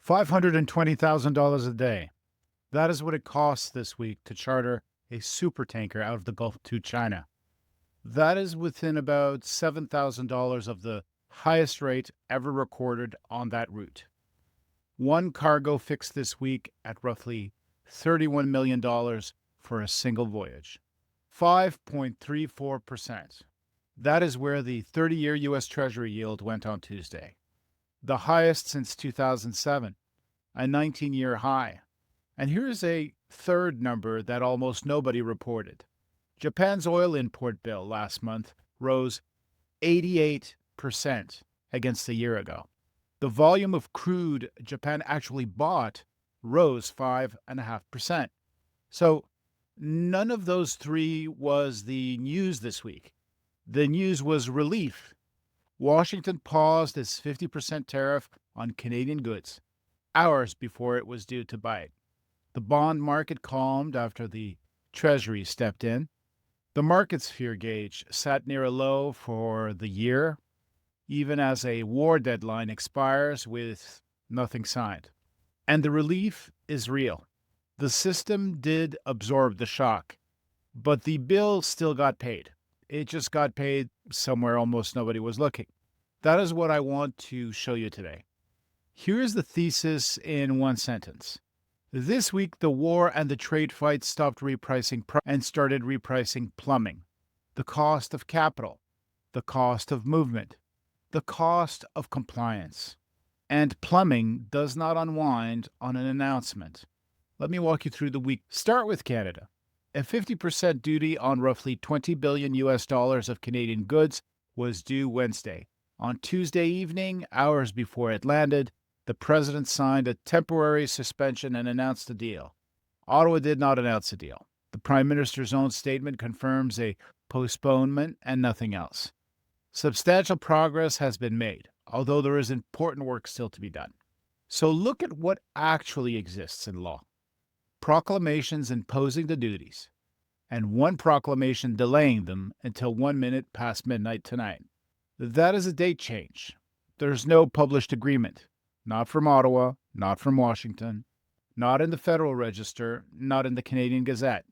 $520,000 a day. That is what it costs this week to charter a supertanker out of the Gulf to China. That is within about $7,000 of the highest rate ever recorded on that route. One cargo fixed this week at roughly $31 million for a single voyage. 5.34%. That is where the 30-year U.S. Treasury yield went on Tuesday. The highest since 2007, a 19-year high. And here's a third number that almost nobody reported. Japan's oil import bill last month rose 88% against a year ago. The volume of crude Japan actually bought rose 5.5%. So none of those three was the news this week. The news was relief. Washington paused its 50% tariff on Canadian goods hours before it was due to bite. The bond market calmed after the Treasury stepped in. The market's fear gauge sat near a low for the year, even as a war deadline expires with nothing signed. And the relief is real. The system did absorb the shock, but the bill still got paid. It just got paid somewhere almost nobody was looking. That is what I want to show you today. Here's the thesis in one sentence. This week, the war and the trade fight stopped repricing and started repricing plumbing. The cost of capital, the cost of movement, the cost of compliance. And plumbing does not unwind on an announcement. Let me walk you through the week. Start with Canada. A 50% duty on roughly $20 billion of Canadian goods was due Wednesday. On Tuesday evening, hours before it landed, the president signed a temporary suspension and announced a deal. Ottawa did not announce a deal. The prime minister's own statement confirms a postponement and nothing else. Substantial progress has been made, although there is important work still to be done. So look at what actually exists in law. Proclamations imposing the duties, and one proclamation delaying them until 1 minute past midnight tonight. That is a date change. There's no published agreement. Not from Ottawa, not from Washington, not in the Federal Register, not in the Canadian Gazette.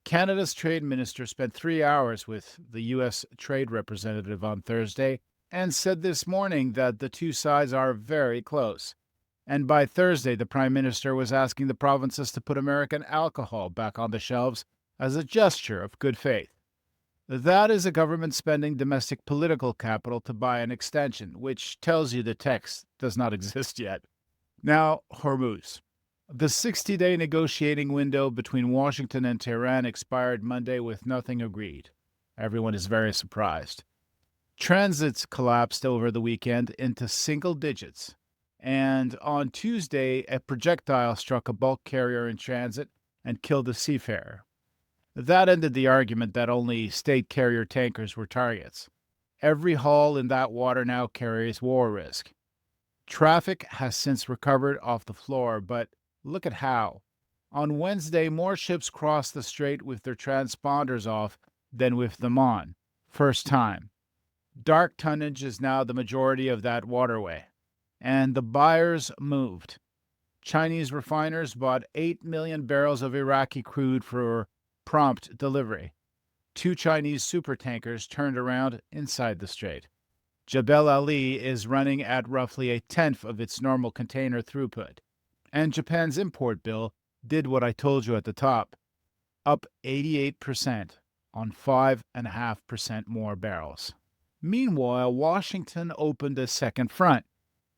Canada's trade minister spent 3 hours with the U.S. trade representative on Thursday and said this morning that the two sides are very close. And by Thursday, the prime minister was asking the provinces to put American alcohol back on the shelves as a gesture of good faith. That is a government spending domestic political capital to buy an extension, which tells you the text does not exist yet. Now, Hormuz. The 60-day negotiating window between Washington and Tehran expired Monday with nothing agreed. Everyone is very surprised. Transits collapsed over the weekend into single digits. And on Tuesday, a projectile struck a bulk carrier in transit and killed a seafarer. That ended the argument that only state carrier tankers were targets. Every hull in that water now carries war risk. Traffic has since recovered off the floor, but look at how. On Wednesday, more ships crossed the strait with their transponders off than with them on. First time. Dark tonnage is now the majority of that waterway. And the buyers moved. Chinese refiners bought 8 million barrels of Iraqi crude for prompt delivery. 2 Chinese supertankers turned around inside the strait. Jebel Ali is running at roughly a tenth of its normal container throughput. And Japan's import bill did what I told you at the top, up 88% on 5.5% more barrels. Meanwhile, Washington opened a second front.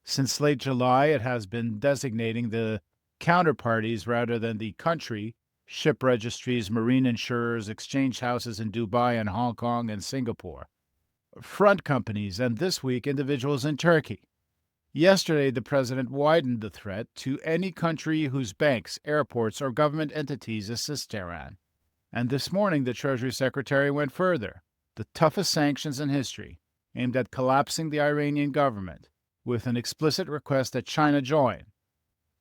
Since late July, it has been designating the counterparties rather than the country, ship registries, marine insurers, exchange houses in Dubai and Hong Kong and Singapore, front companies, and this week, individuals in Turkey. Yesterday, the president widened the threat to any country whose banks, airports, or government entities assist Tehran. And this morning, the Treasury Secretary went further. The toughest sanctions in history, aimed at collapsing the Iranian government, with an explicit request that China join.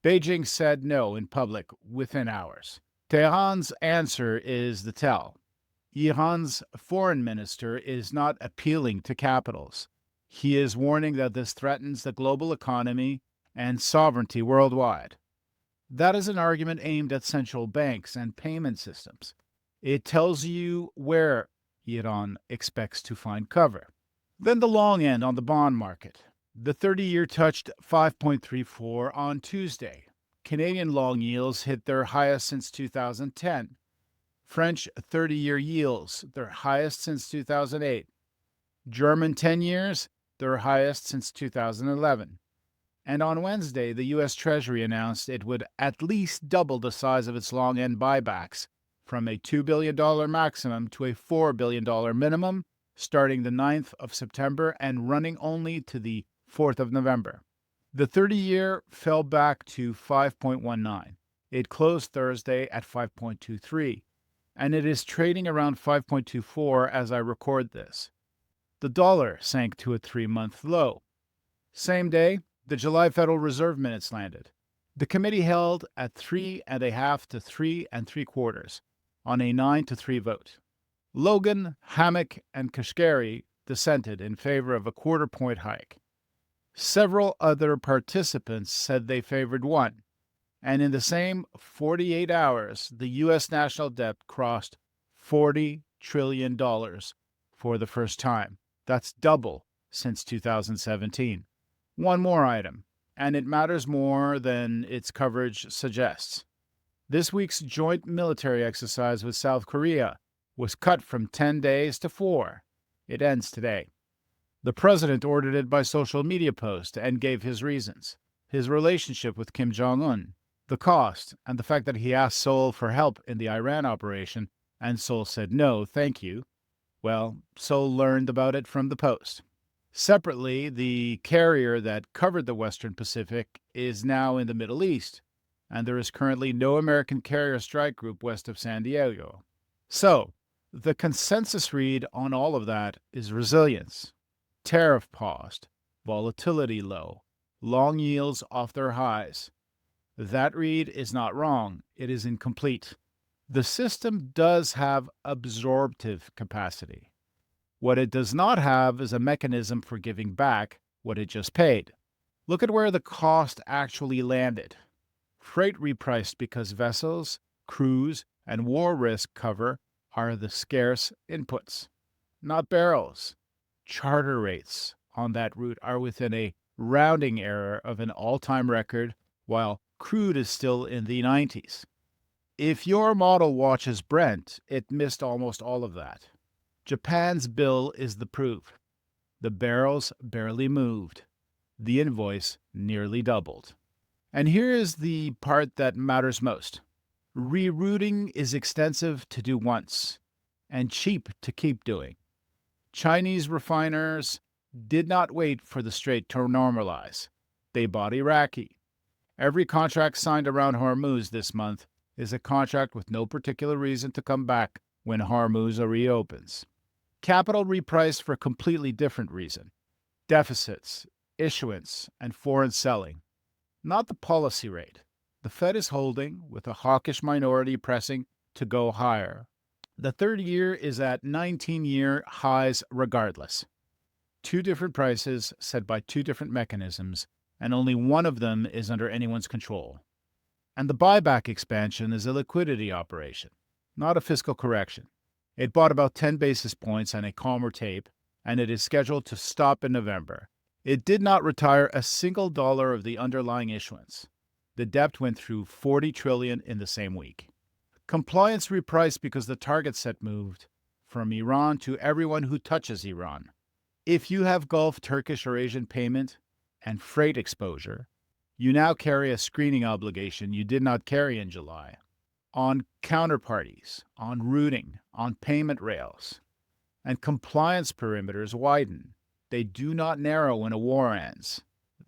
Beijing said no in public within hours. Tehran's answer is the tell. Iran's foreign minister is not appealing to capitals. He is warning that this threatens the global economy and sovereignty worldwide. That is an argument aimed at central banks and payment systems. It tells you where Iran expects to find cover. Then the long end on the bond market. The 30-year touched 5.34 on Tuesday. Canadian long yields hit their highest since 2010. French 30-year yields, their highest since 2008. German 10 years, their highest since 2011. And on Wednesday, the U.S. Treasury announced it would at least double the size of its long end buybacks from a $2 billion maximum to a $4 billion minimum, starting the 9th of September and running only to the 4th of November. The 30-year fell back to 5.19. It closed Thursday at 5.23, and it is trading around 5.24 as I record this. The dollar sank to a 3-month low. Same day, the July Federal Reserve minutes landed. The committee held at 3.5 to 3.75 on a 9-3 vote. Logan, Hammack, and Kashgari dissented in favor of a quarter-point hike. Several other participants said they favored one, and in the same 48 hours, the U.S. national debt crossed $40 trillion for the first time. That's double since 2017. One more item, and it matters more than its coverage suggests. This week's joint military exercise with South Korea was cut from 10 days to 4. It ends today. The president ordered it by social media post and gave his reasons: his relationship with Kim Jong-un, the cost, and the fact that he asked Seoul for help in the Iran operation, and Seoul said no, thank you. Well, Seoul learned about it from the Post. Separately, the carrier that covered the Western Pacific is now in the Middle East, and there is currently no American carrier strike group west of San Diego. So, the consensus read on all of that is resilience. Tariff paused, volatility low, long yields off their highs. That read is not wrong, it is incomplete. The system does have absorptive capacity. What it does not have is a mechanism for giving back what it just paid. Look at where the cost actually landed. Freight repriced because vessels, crews, and war risk cover are the scarce inputs, not barrels. Charter rates on that route are within a rounding error of an all-time record, while crude is still in the 90s. If your model watches Brent, it missed almost all of that. Japan's bill is the proof. The barrels barely moved. The invoice nearly doubled. And here is the part that matters most. Rerouting is extensive to do once and cheap to keep doing. Chinese refiners did not wait for the strait to normalize. They bought Iraqi. Every contract signed around Hormuz this month is a contract with no particular reason to come back when Hormuz reopens. Capital repriced for a completely different reason: deficits, issuance, and foreign selling. Not the policy rate. The Fed is holding, with a hawkish minority pressing to go higher. The 30-year is at 19-year highs regardless. Two different prices set by two different mechanisms, and only one of them is under anyone's control. And the buyback expansion is a liquidity operation, not a fiscal correction. It bought about 10 basis points on a calmer tape, and it is scheduled to stop in November. It did not retire a single dollar of the underlying issuance. The debt went through $40 trillion in the same week. Compliance repriced because the target set moved from Iran to everyone who touches Iran. If you have Gulf, Turkish, or Asian payment and freight exposure, you now carry a screening obligation you did not carry in July. On counterparties, on routing, on payment rails. And compliance perimeters widen. They do not narrow when a war ends.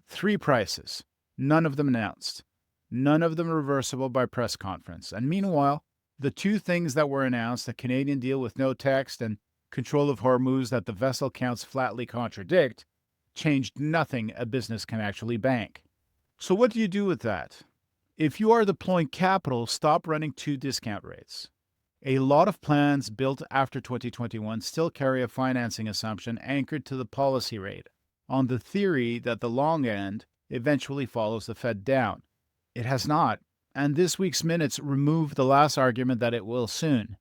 3 prices, none of them announced. None of them reversible by press conference. And meanwhile, the 2 things that were announced, a Canadian deal with no text and control of Hormuz that the vessel counts flatly contradict, changed nothing a business can actually bank. So what do you do with that? If you are deploying capital, stop running 2 discount rates. A lot of plans built after 2021 still carry a financing assumption anchored to the policy rate, on the theory that the long end eventually follows the Fed down. It has not, and this week's minutes remove the last argument that it will soon.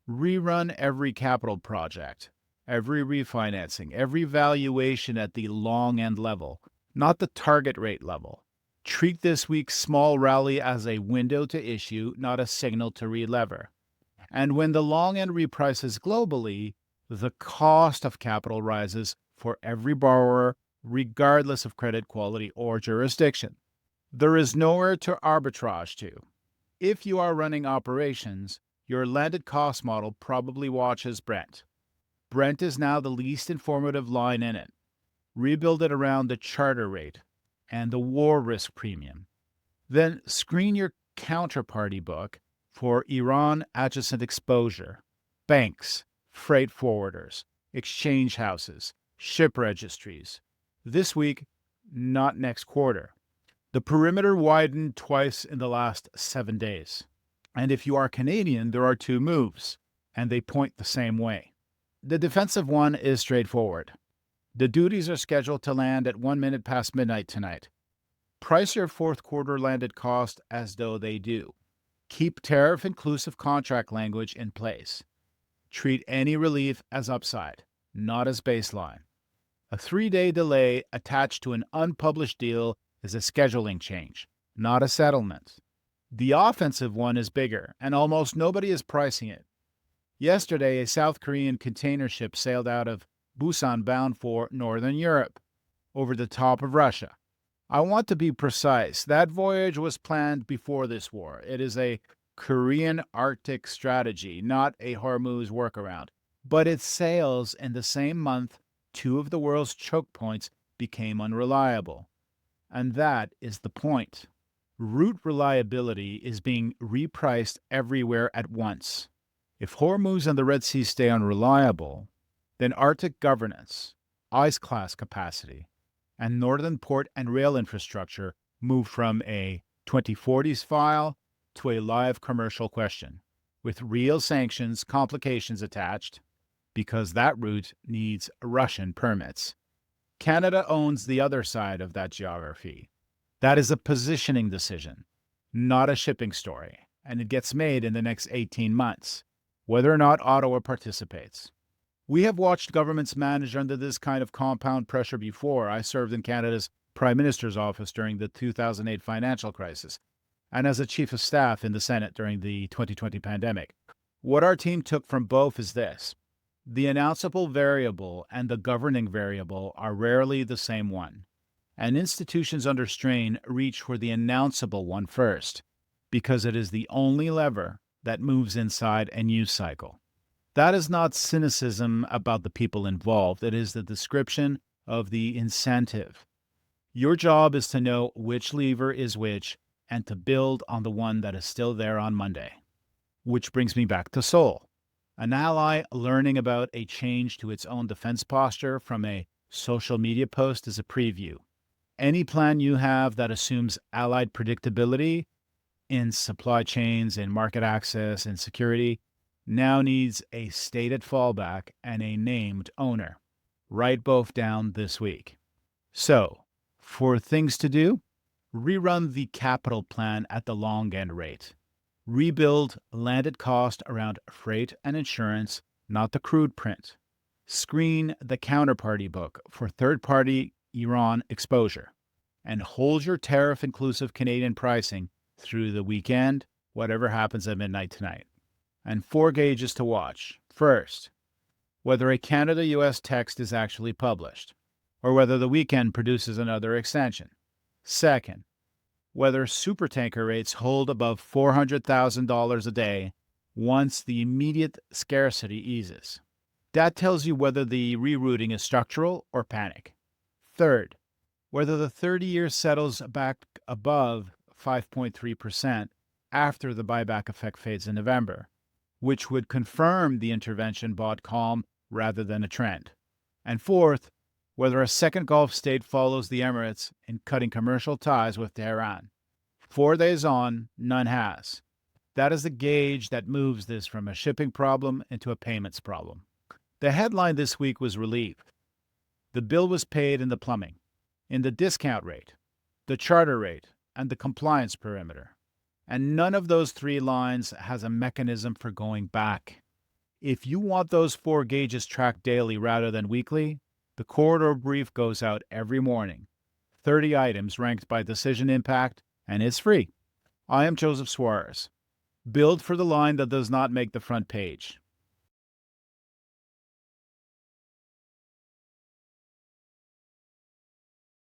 Rerun every capital project, every refinancing, every valuation at the long end level, not the target rate level. Treat this week's small rally as a window to issue, not a signal to relever. And when the long end reprices globally, the cost of capital rises for every borrower, regardless of credit quality or jurisdiction. There is nowhere to arbitrage to. If you are running operations, your landed cost model probably watches Brent. Brent is now the least informative line in it. Rebuild it around the charter rate and the war risk premium. Then screen your counterparty book for Iran adjacent exposure, banks, freight forwarders, exchange houses, ship registries. This week, not next quarter. The perimeter widened twice in the last 7 days. And if you are Canadian, there are two moves, and they point the same way. The defensive one is straightforward. The duties are scheduled to land at 1 minute past midnight tonight. Price your fourth quarter landed cost as though they do. Keep tariff-inclusive contract language in place. Treat any relief as upside, not as baseline. A 3-day delay attached to an unpublished deal is a scheduling change, not a settlement. The offensive one is bigger, and almost nobody is pricing it. Yesterday, a South Korean container ship sailed out of Busan bound for Northern Europe, over the top of Russia. I want to be precise. That voyage was planned before this war. It is a Korean Arctic strategy, not a Hormuz workaround. But it sails in the same month two of the world's choke points became unreliable. And that is the point. Route reliability is being repriced everywhere at once. If Hormuz and the Red Sea stay unreliable, then Arctic governance, ice class capacity, and northern port and rail infrastructure move from a 2040s file to a live commercial question, with real sanctions complications attached, because that route needs Russian permits. Canada owns the other side of that geography. That is a positioning decision, not a shipping story, and it gets made in the next 18 months, whether or not Ottawa participates. We have watched governments manage under this kind of compound pressure before. I served in Canada's Prime Minister's office during the 2008 financial crisis, and as a Chief of Staff in the Senate during the 2020 pandemic. What our team took from both is this. The announceable variable and the governing variable are rarely the same one, and institutions under strain reach for the announceable one first, because it is the only lever that moves inside a news cycle. That is not cynicism about the people involved. It is the description of the incentive. Your job is to know which lever is which and to build on the one that is still there on Monday. Which brings me back to Seoul. An ally learning about a change to its own defense posture from a social media post is a preview. Any plan you have that assumes allied predictability in supply chains, in market access, and security now needs a stated fallback and a named owner. Write both down this week. So, for things to do, rerun the capital plan at the long end rate. Rebuild landed cost around freight and insurance, not the crude print. Screen the counterparty book for third-party Iran exposure. And hold your tariff-inclusive Canadian pricing through the weekend, whatever happens at midnight tonight. And 4 gauges to watch. First, whether a Canada-US text is actually published, or whether the weekend produces another extension. Second, whether supertanker rates hold above $400,000 a day once the immediate scarcity eases. That tells you whether the rerouting is structural or panic. Third, whether the 30-year settles back above 5.3% after the buyback effect fades in November, which would confirm the intervention bought calm rather than a trend. And fourth, whether a second Gulf state follows the Emirates in cutting commercial ties with Tehran. 4 days on, none has. That is the gauge that moves this from a shipping problem into a payments problem. The headline this week was relief. The bill was paid in the plumbing, in the discount rate. the charter rate, and the compliance perimeter. And none of those three lines has a mechanism for going back. If you want those four gauges tracked daily rather than weekly, the corridor brief goes out every morning. 30 items ranked by decision impact, and it's free. I am Joseph Soares. Build for the line that does not make the front page.